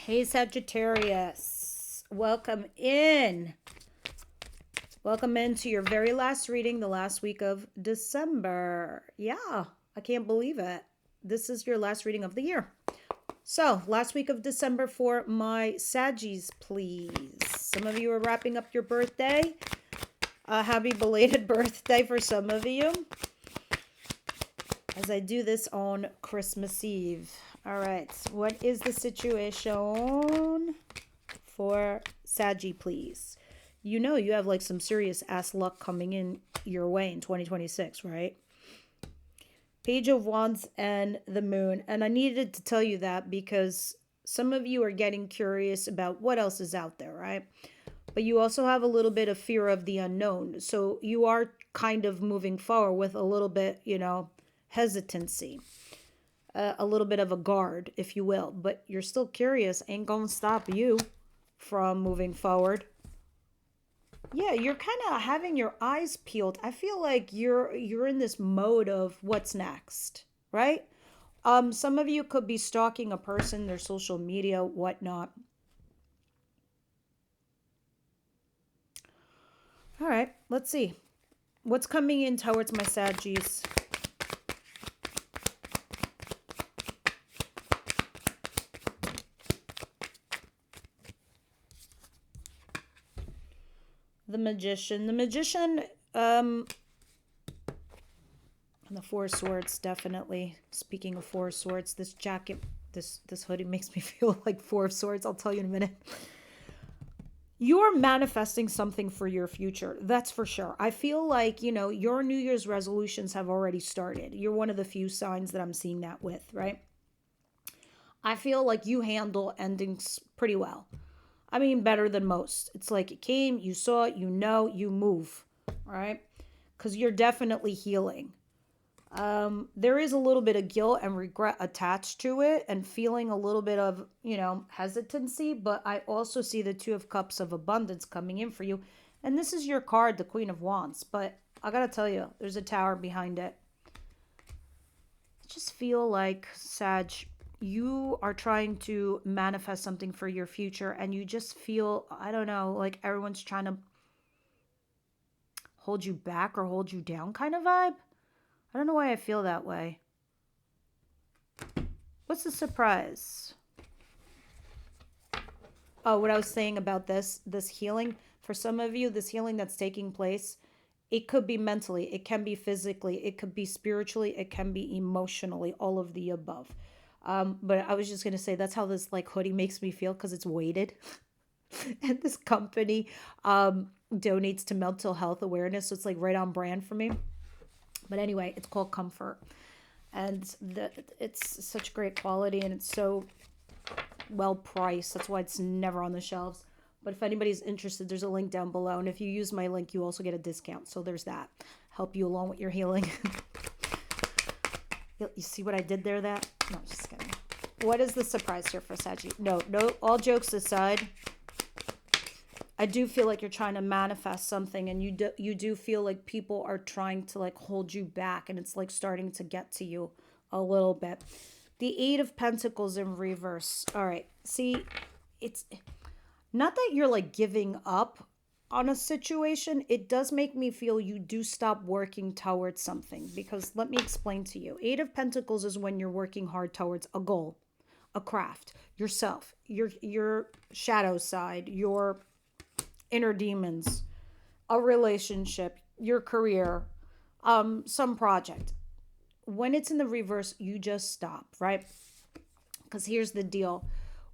Hey, Sagittarius. Welcome in. Welcome into your very last reading, the last week of December. Yeah, I can't believe it. This is your last reading of the year. So, last week of December for my Saggies, please. Some of you are wrapping up your birthday. Happy belated birthday for some of you. As I do this on Christmas Eve. All right, what is the situation for Saggy, please? You know you have like some serious ass luck coming in your way in 2026, right? Page of Wands and the Moon. And I needed to tell you that because some of you are getting curious about what else is out there, right? But you also have a little bit of fear of the unknown. So you are kind of moving forward with a little bit, hesitancy. A little bit of a guard, if you will, but you're still curious. Ain't gonna stop you from moving forward. Yeah, you're kind of having your eyes peeled. I feel like you're in this mode of what's next, right? Some of you could be stalking a person, their social media, whatnot. All right, let's see what's coming in towards my Saggies. The Magician, and the Four of Swords, definitely. Speaking of Four of Swords, this jacket, this hoodie makes me feel like Four of Swords. I'll tell you in a minute. You're manifesting something for your future. That's for sure. I feel like, your New Year's resolutions have already started. You're one of the few signs that I'm seeing that with, right? I feel like you handle endings pretty well. I mean, better than most. It's like it came, you saw it, you move, all right? Because you're definitely healing. There is a little bit of guilt and regret attached to it and feeling a little bit of, hesitancy. But I also see the Two of Cups of Abundance coming in for you. And this is your card, the Queen of Wands. But I got to tell you, there's a Tower behind it. I just feel like, Sag, you are trying to manifest something for your future and you just feel, I don't know, like everyone's trying to hold you back or hold you down kind of vibe. I don't know why I feel that way. What's the surprise? Oh, what I was saying about this healing. For some of you, this healing that's taking place, it could be mentally, it can be physically, it could be spiritually, it can be emotionally, all of the above. But I was just going to say that's how this like hoodie makes me feel because it's weighted. And this company donates to mental health awareness. So it's like right on brand for me. But anyway, it's called Comfort. And it's such great quality and it's so well priced. That's why it's never on the shelves. But if anybody's interested, there's a link down below. And if you use my link, you also get a discount. So there's that. Help you along with your healing. You see what I did there? No, just kidding. What is the surprise here for Saggy? No, all jokes aside, I do feel like you're trying to manifest something and you do feel like people are trying to like hold you back and it's like starting to get to you a little bit. The Eight of Pentacles in reverse. All right. See, it's not that you're like giving up on a situation. It does make me feel you do stop working towards something because let me explain to you. Eight of Pentacles is when you're working hard towards a goal, a craft, yourself, your shadow side, your inner demons, a relationship, your career, some project. When it's in the reverse, you just stop, right? Because here's the deal.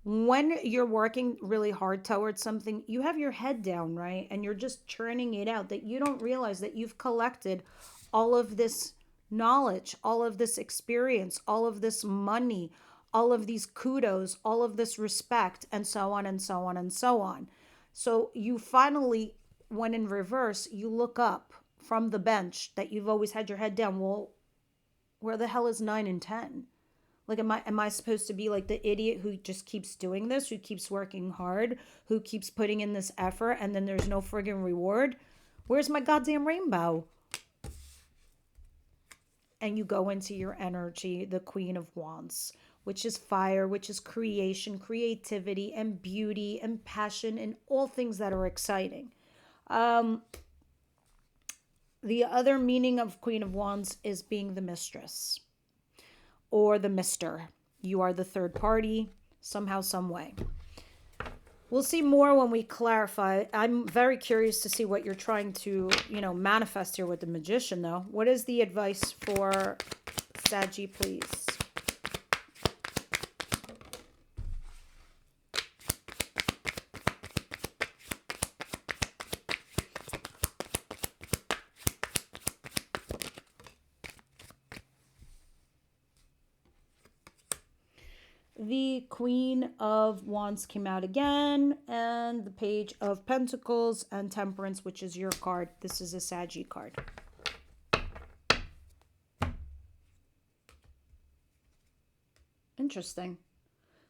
When you're working really hard towards something, you have your head down, right? And you're just churning it out that you don't realize that you've collected all of this knowledge, all of this experience, all of this money, all of these kudos, all of this respect, and so on and so on and so on. So you finally, when in reverse, you look up from the bench that you've always had your head down. Well, where the hell is 9 and 10? Like, am I supposed to be like the idiot who just keeps doing this, who keeps working hard, who keeps putting in this effort, and then there's no friggin' reward? Where's my goddamn rainbow? And you go into your energy, the Queen of Wands. which is fire, which is creation, creativity, and beauty, and passion, and all things that are exciting. The other meaning of Queen of Wands is being the mistress or the mister. You are the third party, somehow, some way. We'll see more when we clarify. I'm very curious to see what you're trying to, manifest here with the Magician, though. What is the advice for Saggy, please? The Queen of Wands came out again, and the Page of Pentacles and Temperance, which is your card. This is a Saggy card. Interesting.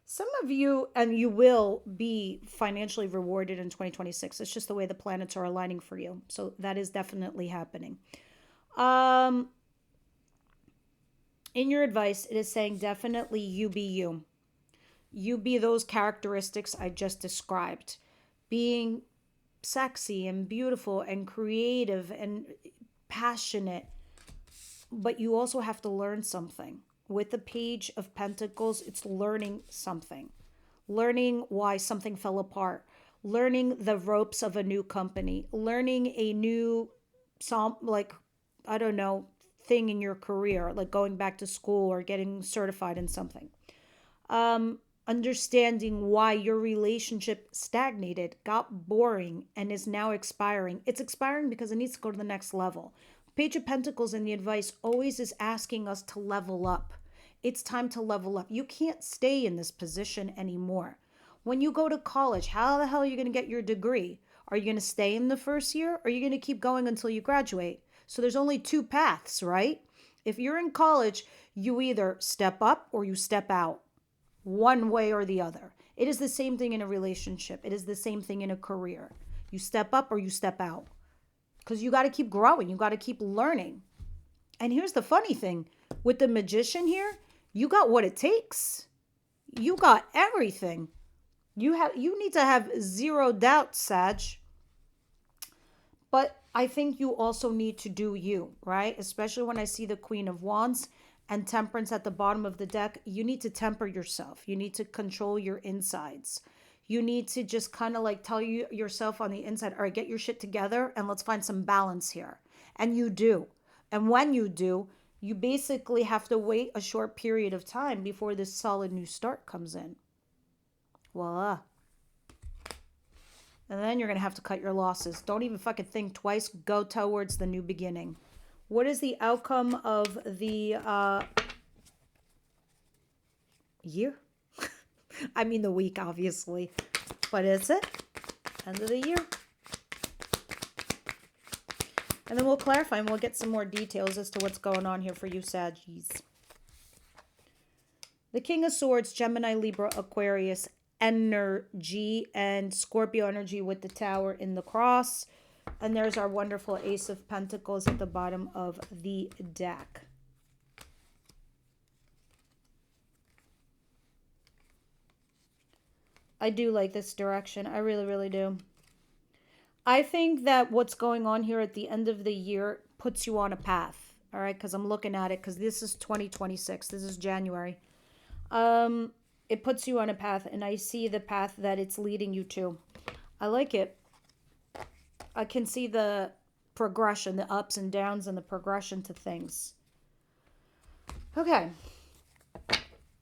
Some of you, and you will be financially rewarded in 2026. It's just the way the planets are aligning for you. So that is definitely happening. In your advice, it is saying definitely you be you. You be those characteristics I just described. Being sexy and beautiful and creative and passionate. But you also have to learn something. With the Page of Pentacles, it's learning something. Learning why something fell apart. Learning the ropes of a new company. Learning a new, thing in your career. Like going back to school or getting certified in something. Understanding why your relationship stagnated, got boring, and is now expiring. It's expiring because it needs to go to the next level. Page of Pentacles in the advice always is asking us to level up. It's time to level up. You can't stay in this position anymore. When you go to college, how the hell are you going to get your degree? Are you going to stay in the first year? Or are you going to keep going until you graduate? So there's only two paths, right? If you're in college, you either step up or you step out. One way or the other. It is the same thing in a relationship. It is the same thing in a career. You step up or you step out. Because you got to keep growing. You got to keep learning. And here's the funny thing. With the Magician here, you got what it takes. You got everything. You need to have zero doubt, Sag. But I think you also need to do you, right? Especially when I see the Queen of Wands and Temperance at the bottom of the deck. You need to temper yourself. You need to control your insides. You need to just kind of like tell yourself on the inside, all right, get your shit together and let's find some balance here. And you do. And when you do, you basically have to wait a short period of time before this solid new start comes in. Voila. And then you're going to have to cut your losses. Don't even fucking think twice. Go towards the new beginning. What is the outcome of the year? I mean the week, obviously. But it's it. End of the year. And then we'll clarify and we'll get some more details as to what's going on here for you, Saggies. The King of Swords, Gemini, Libra, Aquarius energy, and Scorpio energy with the Tower in the cross. And there's our wonderful Ace of Pentacles at the bottom of the deck. I do like this direction. I really, really do. I think that what's going on here at the end of the year puts you on a path. All right, because I'm looking at it because this is 2026. This is January. It puts you on a path, and I see the path that it's leading you to. I like it. I can see the progression, the ups and downs, and the progression to things. Okay.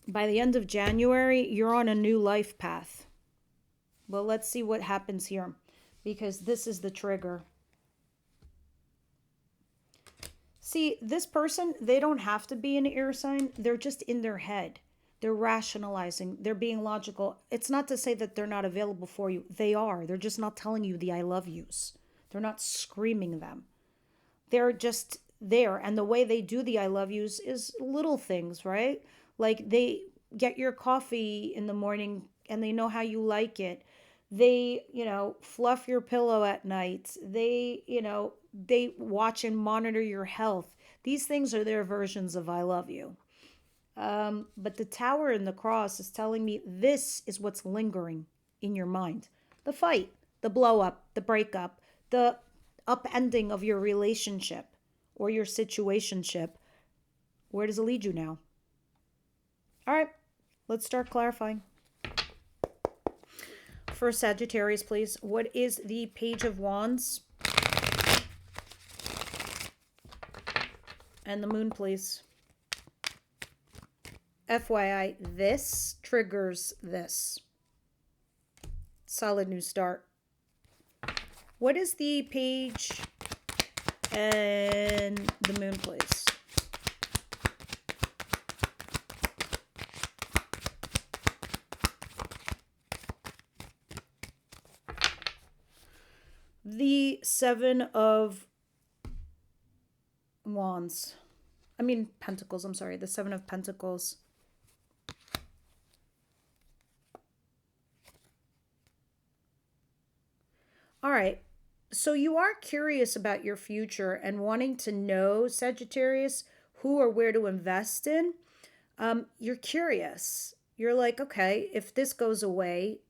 By the end of January, you're on a new life path. Well, let's see what happens here, because this is the trigger. See, this person, they don't have to be an air sign. They're just in their head. They're rationalizing. They're being logical. It's not to say that they're not available for you. They are. They're just not telling you the I love yous. They're not screaming them. They're just there. And the way they do the I love yous is little things, right? Like they get your coffee in the morning and they know how you like it. They, fluff your pillow at night. They, they watch and monitor your health. These things are their versions of I love you. But the Tower and the Cross is telling me this is what's lingering in your mind. The fight, the blow up, the breakup, the upending of your relationship or your situationship. Where does it lead you now? All right, let's start clarifying. For Sagittarius, please, what is the Page of Wands? And the Moon, please. FYI, this triggers this. Solid new start. What is the Page and the Moon, please? The Seven of Wands. I mean, Pentacles, I'm sorry. The Seven of Pentacles. All right. So you are curious about your future and wanting to know, Sagittarius, who or where to invest in. You're curious. You're like, okay, if this goes away,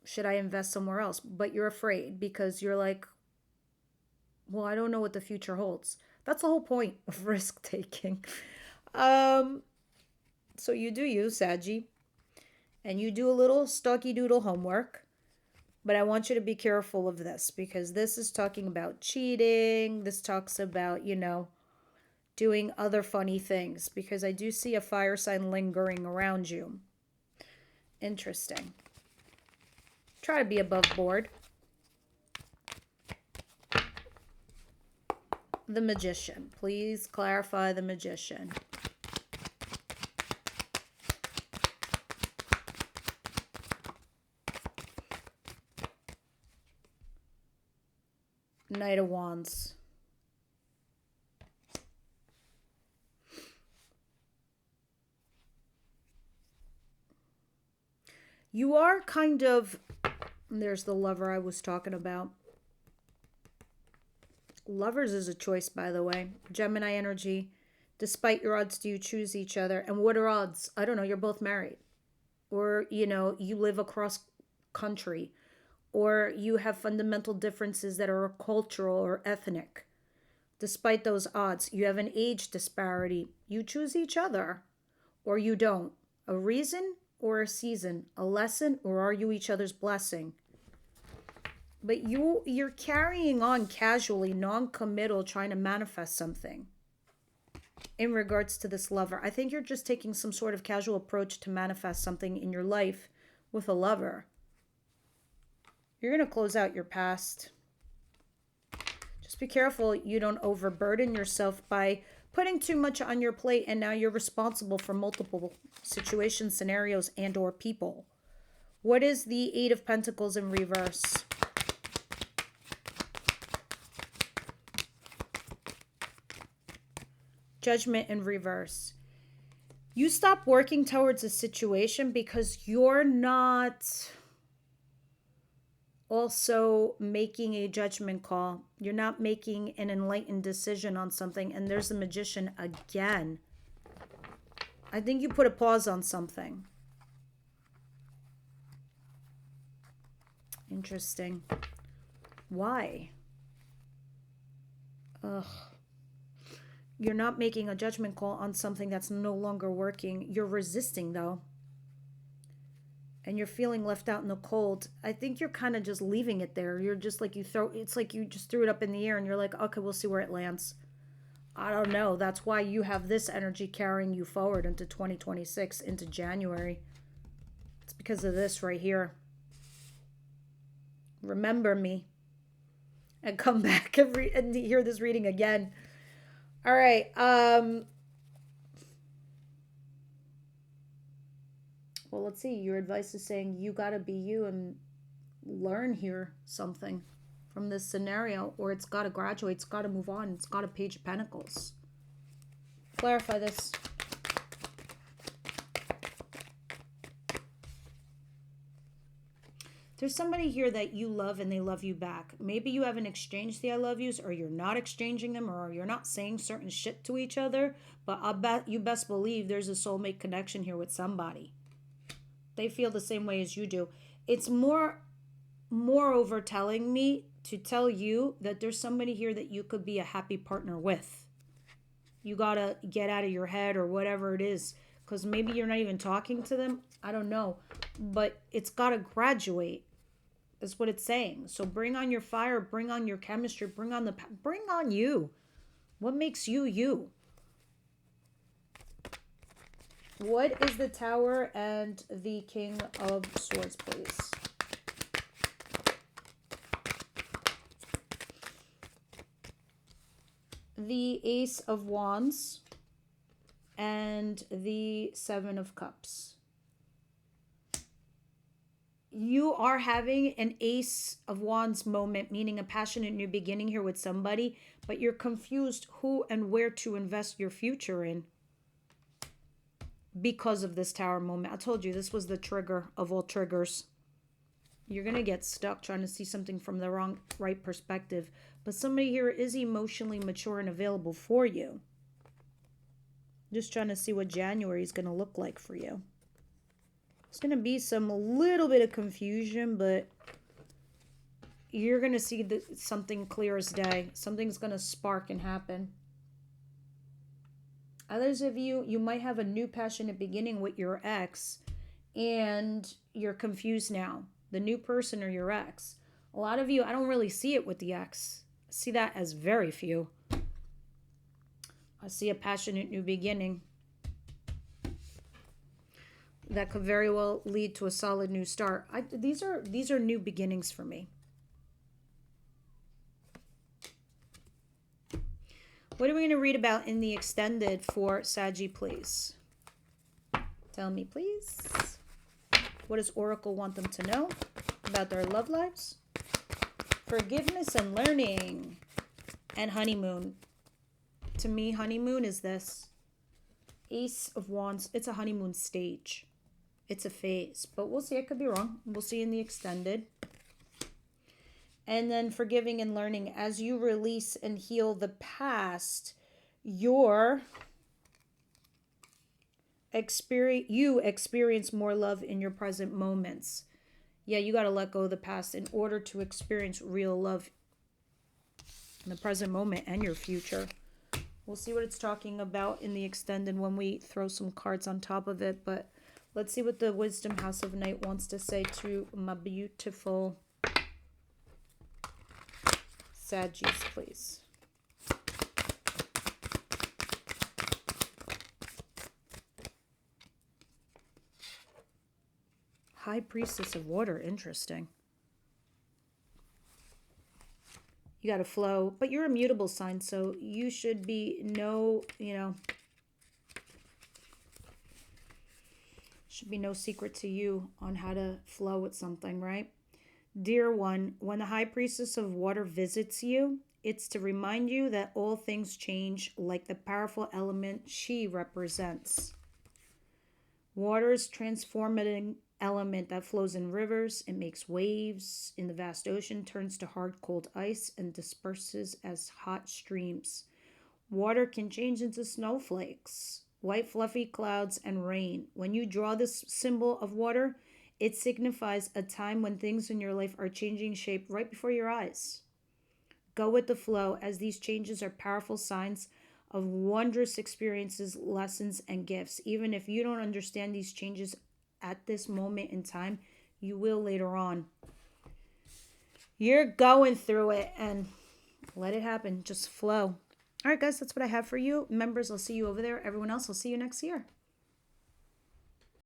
should I invest somewhere else? But you're afraid because you're like, well, I don't know what the future holds. That's the whole point of risk taking. So you do you, Saggy, and you do a little stocky doodle homework. But I want you to be careful of this because this is talking about cheating. This talks about, doing other funny things because I do see a fire sign lingering around you. Interesting. Try to be above board. The Magician. Please clarify the Magician. Knight of Wands. You are kind of, there's the Lover I was talking about. Lovers is a choice, by the way. Gemini energy. Despite your odds, do you choose each other? And what are odds? I don't know. You're both married. Or, you live across country. Or you have fundamental differences that are cultural or ethnic. Despite those odds, you have an age disparity. You choose each other or you don't. A reason or a season, a lesson, or are you each other's blessing? But you're carrying on casually, non-committal, trying to manifest something in regards to this lover. I think you're just taking some sort of casual approach to manifest something in your life with a lover. You're going to close out your past. Just be careful you don't overburden yourself by putting too much on your plate, and now you're responsible for multiple situations, scenarios, and or people. What is the Eight of Pentacles in reverse? Judgment in reverse. You stop working towards a situation because you're not also making a judgment call. You're not making an enlightened decision on something. And there's the Magician again. I think you put a pause on something. Interesting. Why? Ugh. You're not making a judgment call on something that's no longer working. You're resisting, though. And you're feeling left out in the cold. I think you're kind of just leaving it there. You're just like, it's like you just threw it up in the air and you're like, okay, we'll see where it lands. I don't know. That's why you have this energy carrying you forward into 2026, into January. It's because of this right here. Remember me. And come back and hear this reading again. All right. Well, let's see. Your advice is saying you got to be you and learn here something from this scenario, or it's got to graduate. It's got to move on. It's got a Page of Pentacles. Clarify this. There's somebody here that you love and they love you back. Maybe you haven't exchanged the I love yous, or you're not exchanging them, or you're not saying certain shit to each other. But I bet you best believe there's a soulmate connection here with somebody. They feel the same way as you do. It's moreover telling me to tell you that there's somebody here that you could be a happy partner with. You gotta get out of your head or whatever it is, because maybe you're not even talking to them. I don't know. But it's gotta graduate. That's what it's saying. So bring on your fire, bring on your chemistry, bring on you. What makes you you? What is the Tower and the King of Swords, please? The Ace of Wands and the Seven of Cups. You are having an Ace of Wands moment, meaning a passionate new beginning here with somebody, but you're confused who and where to invest your future in because of this Tower moment. I told you this was the trigger of all triggers. You're going to get stuck trying to see something from the right perspective, but somebody here is emotionally mature and available for you. Just trying to see what January is going to look like for you. It's going to be a little bit of confusion, but you're going to see something clear as day. Something's going to spark and happen. Others of you, you might have a new passionate beginning with your ex, and you're confused now. The new person or your ex. A lot of you, I don't really see it with the ex. I see that as very few. I see a passionate new beginning that could very well lead to a solid new start. These are new beginnings for me. What are we going to read about in the extended for Saggy, please? Tell me, please. What does Oracle want them to know about their love lives? Forgiveness and learning. And honeymoon. To me, honeymoon is this. Ace of Wands. It's a honeymoon stage. It's a phase. But we'll see. I could be wrong. We'll see in the extended. And then forgiving and learning. As you release and heal the past, you experience more love in your present moments. Yeah, you got to let go of the past in order to experience real love in the present moment and your future. We'll see what it's talking about in the extended when we throw some cards on top of it. But let's see what the Wisdom House of Night wants to say to my beautiful Saggies, please. High Priestess of Water. Interesting. You got to flow, but you're a mutable sign, so you should be should be no secret to you on how to flow with something, right? Dear one, when the High Priestess of Water visits you, it's to remind you that all things change like the powerful element she represents. Water's transformative element that flows in rivers, it makes waves in the vast ocean, turns to hard cold ice, and disperses as hot streams. Water can change into snowflakes, white fluffy clouds, and rain. When you draw this symbol of water, it signifies a time when things in your life are changing shape right before your eyes. Go with the flow, as these changes are powerful signs of wondrous experiences, lessons, and gifts. Even if you don't understand these changes at this moment in time, you will later on. You're going through it, and let it happen. Just flow. All right, guys, that's what I have for you. Members, I'll see you over there. Everyone else, I'll see you next year.